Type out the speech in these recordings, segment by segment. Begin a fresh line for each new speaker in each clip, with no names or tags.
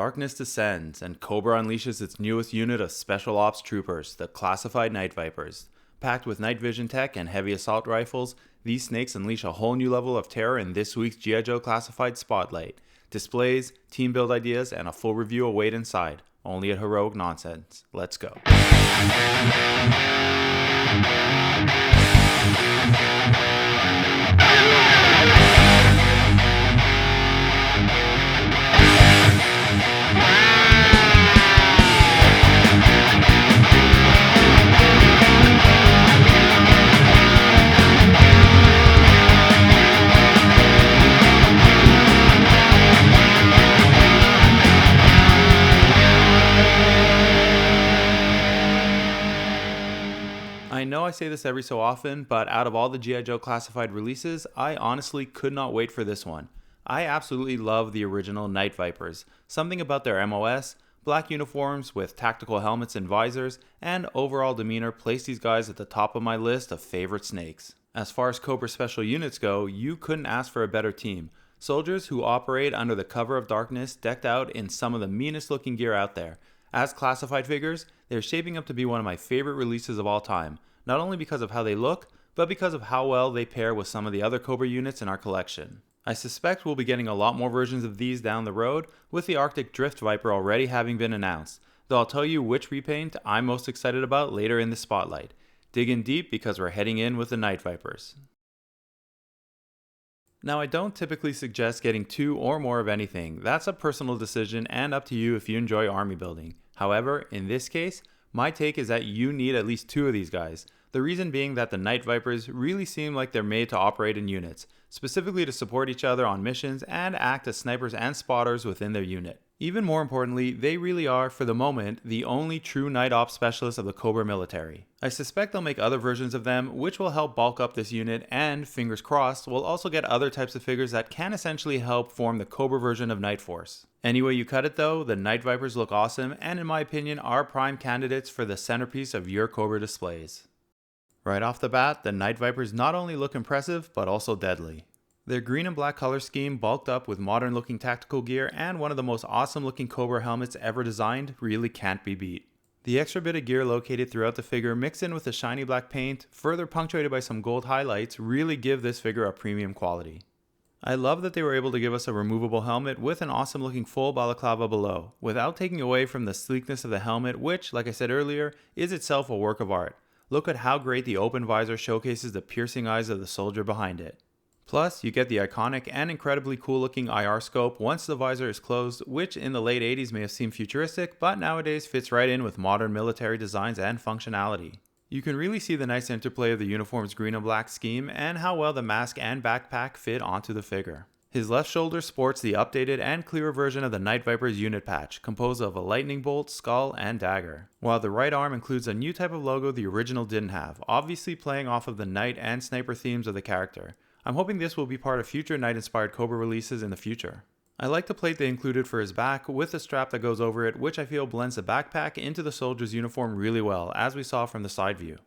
Darkness descends, and Cobra unleashes its newest unit of Special Ops troopers, the classified Night-Vipers. Packed with night vision tech and heavy assault rifles, these snakes unleash a whole new level of terror in this week's G.I. Joe Classified Spotlight. Displays, team build ideas, and a full review await inside. Only at Heroic Nonsense. Let's go. I know I say this every so often, but out of all the G.I. Joe Classified releases, I honestly could not wait for this one. I absolutely love the original Night-Vipers. Something about their MOS, black uniforms with tactical helmets and visors, and overall demeanor place these guys at the top of my list of favorite snakes. As far as Cobra special units go, you couldn't ask for a better team. Soldiers who operate under the cover of darkness, decked out in some of the meanest looking gear out there. As classified figures, they're shaping up to be one of my favorite releases of all time. Not only because of how they look, but because of how well they pair with some of the other Cobra units in our collection. I suspect we'll be getting a lot more versions of these down the road, with the Arctic Drift Viper already having been announced, though I'll tell you which repaint I'm most excited about later in the spotlight. Dig in deep because we're heading in with the Night-Vipers. Now, I don't typically suggest getting 2 or more of anything. That's a personal decision and up to you if you enjoy army building. However, in this case, my take is that you need at least 2 of these guys. The reason being that the Night-Vipers really seem like they're made to operate in units, specifically to support each other on missions and act as snipers and spotters within their unit. Even more importantly, they really are, for the moment, the only true night ops specialists of the Cobra military. I suspect they'll make other versions of them, which will help bulk up this unit and, fingers crossed, we'll also get other types of figures that can essentially help form the Cobra version of Night Force. Any way you cut it though, the Night-Vipers look awesome and in my opinion are prime candidates for the centerpiece of your Cobra displays. Right off the bat, the Night-Vipers not only look impressive, but also deadly. Their green and black color scheme bulked up with modern looking tactical gear and one of the most awesome looking Cobra helmets ever designed really can't be beat. The extra bit of gear located throughout the figure mixed in with the shiny black paint, further punctuated by some gold highlights, really give this figure a premium quality. I love that they were able to give us a removable helmet with an awesome looking full balaclava below, without taking away from the sleekness of the helmet which, like I said earlier, is itself a work of art. Look at how great the open visor showcases the piercing eyes of the soldier behind it. Plus, you get the iconic and incredibly cool looking IR scope once the visor is closed, which in the late 80s may have seemed futuristic, but nowadays fits right in with modern military designs and functionality. You can really see the nice interplay of the uniform's green and black scheme and how well the mask and backpack fit onto the figure. His left shoulder sports the updated and clearer version of the Night-Vipers unit patch, composed of a lightning bolt, skull, and dagger, while the right arm includes a new type of logo the original didn't have, obviously playing off of the Night and Sniper themes of the character. I'm hoping this will be part of future Night-inspired Cobra releases in the future. I like the plate they included for his back with a strap that goes over it, which I feel blends the backpack into the soldier's uniform really well, as we saw from the side view.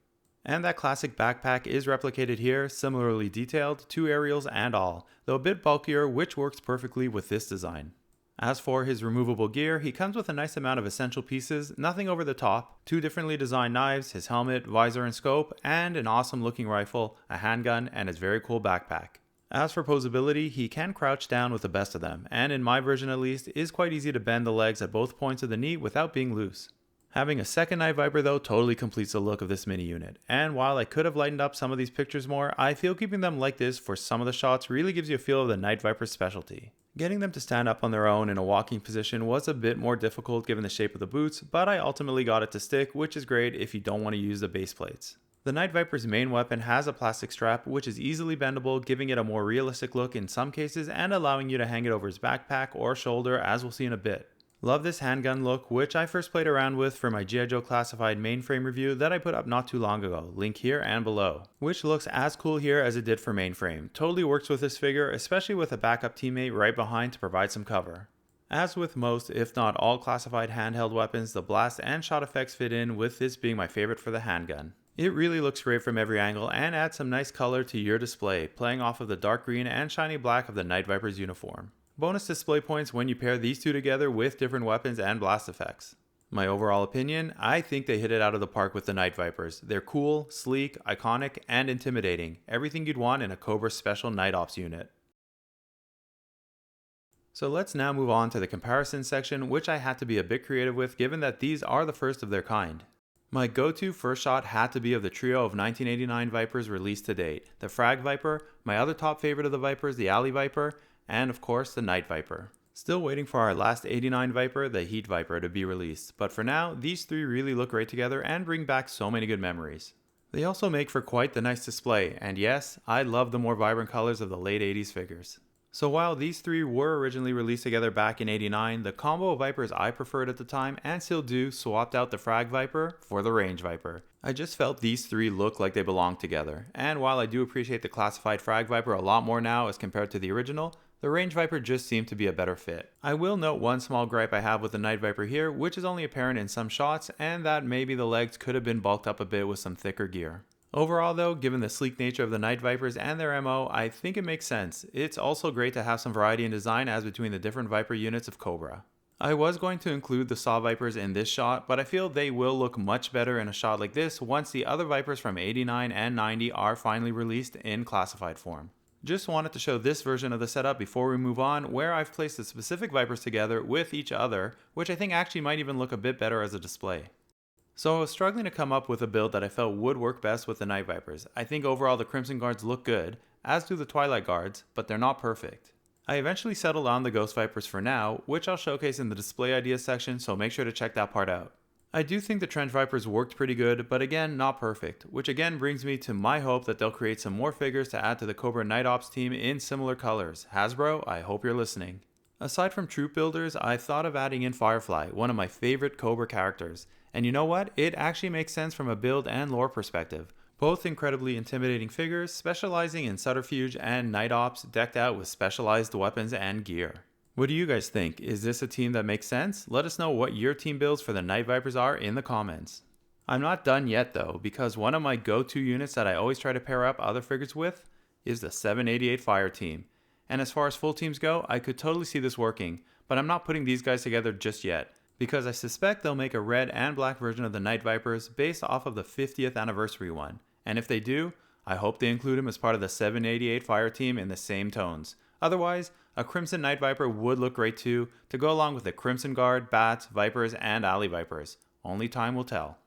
And that classic backpack is replicated here, similarly detailed, 2 aerials and all, though a bit bulkier, which works perfectly with this design. As for his removable gear, he comes with a nice amount of essential pieces, nothing over the top, 2 differently designed knives, his helmet, visor and scope, and an awesome looking rifle, a handgun, and his very cool backpack. As for posability, he can crouch down with the best of them, and in my version at least, is quite easy to bend the legs at both points of the knee without being loose. Having a second Night-Viper though totally completes the look of this mini unit, and while I could have lightened up some of these pictures more, I feel keeping them like this for some of the shots really gives you a feel of the Night-Viper's specialty. Getting them to stand up on their own in a walking position was a bit more difficult given the shape of the boots, but I ultimately got it to stick, which is great if you don't want to use the base plates. The Night-Viper's main weapon has a plastic strap which is easily bendable, giving it a more realistic look in some cases and allowing you to hang it over his backpack or shoulder, as we'll see in a bit. Love this handgun look, which I first played around with for my G.I. Joe Classified mainframe review that I put up not too long ago, link here and below, which looks as cool here as it did for mainframe. Totally works with this figure, especially with a backup teammate right behind to provide some cover. As with most, if not all classified handheld weapons, the blast and shot effects fit in, with this being my favorite for the handgun. It really looks great from every angle and adds some nice color to your display, playing off of the dark green and shiny black of the Night-Vipers uniform. Bonus display points when you pair these two together with different weapons and blast effects. My overall opinion, I think they hit it out of the park with the Night-Vipers. They're cool, sleek, iconic, and intimidating. Everything you'd want in a Cobra Special Night Ops unit. So let's now move on to the comparison section, which I had to be a bit creative with given that these are the first of their kind. My go-to first shot had to be of the trio of 1989 Vipers released to date, the Frag Viper, my other top favorite of the Vipers, the Alley Viper, and of course the Night Viper. Still waiting for our last 89 Viper, the Heat Viper, to be released, but for now, these three really look great together and bring back so many good memories. They also make for quite the nice display, and yes, I love the more vibrant colors of the late 80s figures. So while these three were originally released together back in '89, the combo of Vipers I preferred at the time and still do swapped out the Frag Viper for the Range Viper. I just felt these three look like they belonged together, and while I do appreciate the classified Frag Viper a lot more now as compared to the original, the Range Viper just seemed to be a better fit. I will note one small gripe I have with the Night Viper here, which is only apparent in some shots, and that maybe the legs could have been bulked up a bit with some thicker gear. Overall though, given the sleek nature of the Night Vipers and their MO, I think it makes sense. It's also great to have some variety in design as between the different Viper units of Cobra. I was going to include the Saw Vipers in this shot, but I feel they will look much better in a shot like this once the other Vipers from 89 and 90 are finally released in classified form. Just wanted to show this version of the setup before we move on, where I've placed the specific Vipers together with each other, which I think actually might even look a bit better as a display. So I was struggling to come up with a build that I felt would work best with the Night Vipers. I think overall the Crimson Guards look good, as do the Twilight Guards, but they're not perfect. I eventually settled on the Ghost Vipers for now, which I'll showcase in the display ideas section, so make sure to check that part out. I do think the Trench Vipers worked pretty good, but again, not perfect, which again brings me to my hope that they'll create some more figures to add to the Cobra Night Ops team in similar colors. Hasbro, I hope you're listening. Aside from troop builders, I thought of adding in Firefly, one of my favorite Cobra characters. And you know what? It actually makes sense from a build and lore perspective. Both incredibly intimidating figures, specializing in subterfuge and night ops, decked out with specialized weapons and gear. What do you guys think? Is this a team that makes sense? Let us know what your team builds for the Night Vipers are in the comments. I'm not done yet though, because one of my go-to units that I always try to pair up other figures with is the 788 Fire Team. And as far as full teams go, I could totally see this working, but I'm not putting these guys together just yet, because I suspect they'll make a red and black version of the Night Vipers based off of the 50th anniversary one. And if they do, I hope they include him as part of the 788 Fire Team in the same tones. Otherwise, a Crimson Night Viper would look great too, to go along with the Crimson Guard, Bats, Vipers, and Alley Vipers. Only time will tell.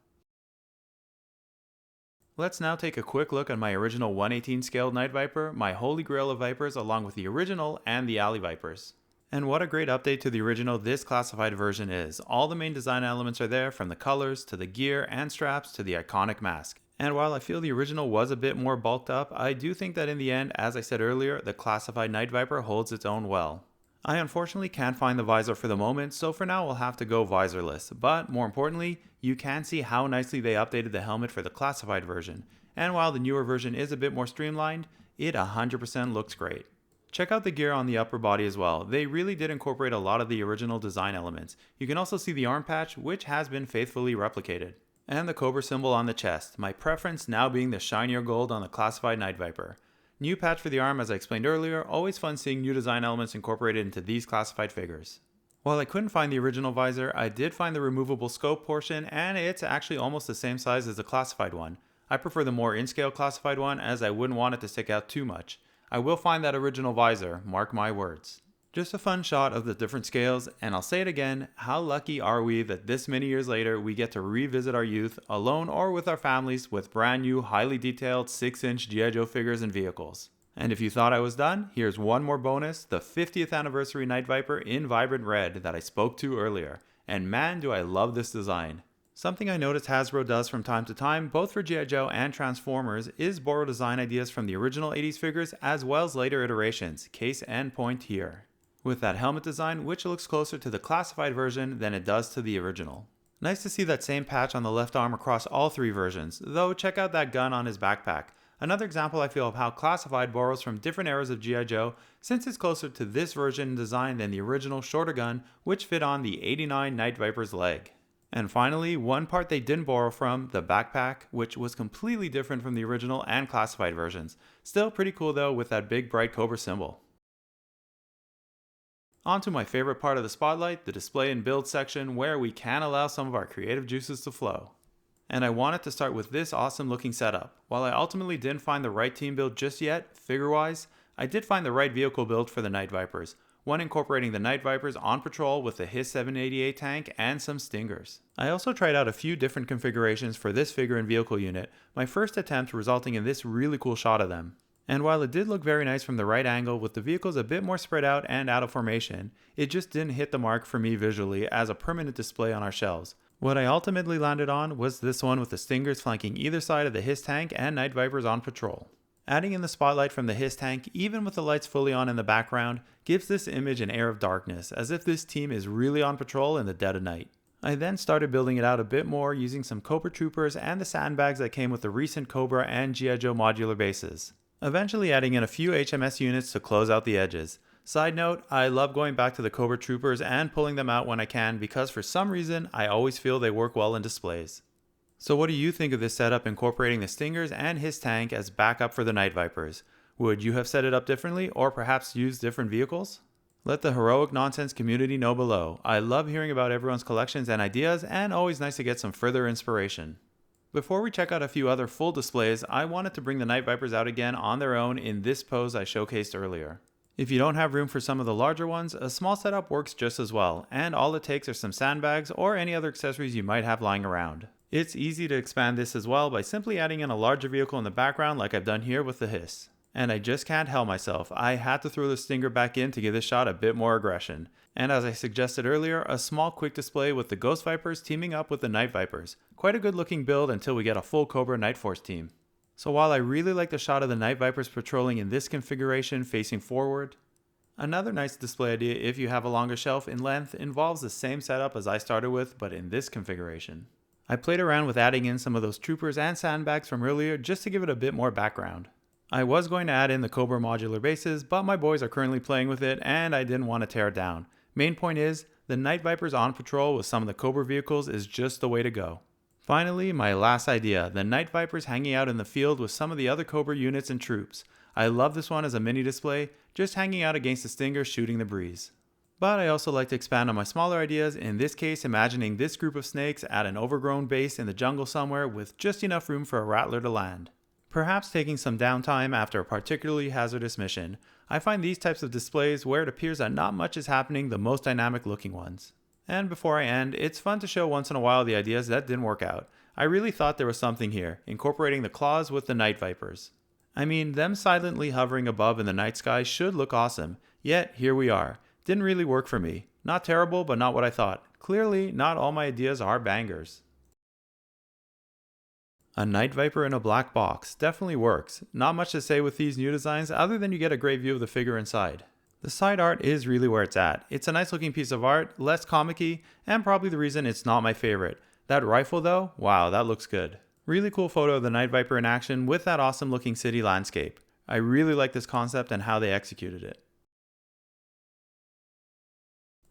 Let's now take a quick look at my original 1/18 scaled Night Viper, my holy grail of Vipers along with the original and the Alley Vipers. And what a great update to the original this classified version is. All the main design elements are there, from the colors to the gear and straps to the iconic mask. And while I feel the original was a bit more bulked up, I do think that in the end, as I said earlier, the classified Night Viper holds its own well. I unfortunately can't find the visor for the moment, so for now we'll have to go visorless, but more importantly, you can see how nicely they updated the helmet for the classified version, and while the newer version is a bit more streamlined, it 100% looks great. Check out the gear on the upper body as well. They really did incorporate a lot of the original design elements. You can also see the arm patch, which has been faithfully replicated. And the Cobra symbol on the chest, my preference now being the shinier gold on the classified Night Viper. New patch for the arm as I explained earlier, always fun seeing new design elements incorporated into these classified figures. While I couldn't find the original visor, I did find the removable scope portion, and it's actually almost the same size as the classified one. I prefer the more in-scale classified one as I wouldn't want it to stick out too much. I will find that original visor, mark my words. Just a fun shot of the different scales, and I'll say it again, how lucky are we that this many years later we get to revisit our youth, alone or with our families, with brand new, highly detailed 6-inch G.I. Joe figures and vehicles. And if you thought I was done, here's one more bonus, the 50th anniversary Night Viper in vibrant red that I spoke to earlier. And man, do I love this design. Something I noticed Hasbro does from time to time, both for G.I. Joe and Transformers, is borrow design ideas from the original 80s figures as well as later iterations, case and point here. With that helmet design, which looks closer to the classified version than it does to the original. Nice to see that same patch on the left arm across all three versions, though check out that gun on his backpack. Another example I feel of how classified borrows from different eras of G.I. Joe, since it's closer to this version in design than the original shorter gun, which fit on the 89 Night Viper's leg. And finally, one part they didn't borrow from, the backpack, which was completely different from the original and classified versions. Still pretty cool though with that big bright Cobra symbol. On to my favorite part of the spotlight, the display and build section, where we can allow some of our creative juices to flow. And I wanted to start with this awesome looking setup. While I ultimately didn't find the right team build just yet, figure-wise, I did find the right vehicle build for the Night-Vipers, one incorporating the Night-Vipers on patrol with the HISS 788 tank and some Stingers. I also tried out a few different configurations for this figure and vehicle unit, my first attempt resulting in this really cool shot of them. And while it did look very nice from the right angle with the vehicles a bit more spread out and out of formation, it just didn't hit the mark for me visually as a permanent display on our shelves. What I ultimately landed on was this one with the Stingers flanking either side of the HISS tank and Night-Vipers on patrol. Adding in the spotlight from the HISS tank, even with the lights fully on in the background, gives this image an air of darkness, as if this team is really on patrol in the dead of night. I then started building it out a bit more using some Cobra troopers and the sandbags that came with the recent Cobra and G.I. Joe modular bases. Eventually adding in a few HMS units to close out the edges. Side note, I love going back to the Cobra troopers and pulling them out when I can because for some reason I always feel they work well in displays. So what do you think of this setup incorporating the Stingers and his tank as backup for the Night-Vipers? Would you have set it up differently or perhaps used different vehicles? Let the Heroic Nonsense community know below. I love hearing about everyone's collections and ideas, and always nice to get some further inspiration. Before we check out a few other full displays, I wanted to bring the Night-Vipers out again on their own in this pose I showcased earlier. If you don't have room for some of the larger ones, a small setup works just as well, and all it takes are some sandbags or any other accessories you might have lying around. It's easy to expand this as well by simply adding in a larger vehicle in the background like I've done here with the HISS. And I just can't help myself, I had to throw the Stinger back in to give this shot a bit more aggression. And as I suggested earlier, a small quick display with the Ghost Vipers teaming up with the Night-Vipers. Quite a good looking build until we get a full Cobra Night Force team. So while I really like the shot of the Night-Vipers patrolling in this configuration facing forward, another nice display idea if you have a longer shelf in length involves the same setup as I started with but in this configuration. I played around with adding in some of those troopers and sandbags from earlier just to give it a bit more background. I was going to add in the Cobra modular bases, but my boys are currently playing with it and I didn't want to tear it down. Main point is, the Night-Vipers on patrol with some of the Cobra vehicles is just the way to go. Finally, my last idea, the Night-Vipers hanging out in the field with some of the other Cobra units and troops. I love this one as a mini display, just hanging out against the Stinger shooting the breeze. But I also like to expand on my smaller ideas, in this case imagining this group of snakes at an overgrown base in the jungle somewhere with just enough room for a rattler to land. Perhaps taking some downtime after a particularly hazardous mission. I find these types of displays where it appears that not much is happening the most dynamic looking ones. And before I end, it's fun to show once in a while the ideas that didn't work out. I really thought there was something here, incorporating the claws with the Night-Vipers. I mean, them silently hovering above in the night sky should look awesome, yet here we are. Didn't really work for me. Not terrible, but not what I thought. Clearly, not all my ideas are bangers. A Night-Viper in a black box definitely works. Not much to say with these new designs other than you get a great view of the figure inside. The side art is really where it's at. It's a nice looking piece of art, less comic-y, and probably the reason it's not my favorite. That rifle though, wow, that looks good. Really cool photo of the Night-Viper in action with that awesome looking city landscape. I really like this concept and how they executed it.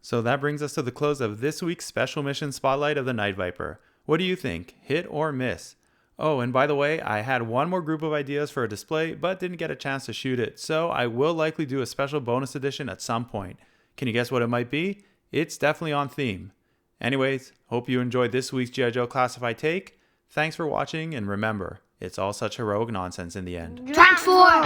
So that brings us to the close of this week's special mission spotlight of the Night-Viper. What do you think? Hit or miss? Oh, and by the way, I had one more group of ideas for a display, but didn't get a chance to shoot it, so I will likely do a special bonus edition at some point. Can you guess what it might be? It's definitely on theme. Anyways, hope you enjoyed this week's G.I. Joe Classified Take. Thanks for watching, and remember, it's all such heroic nonsense in the end.
Transform!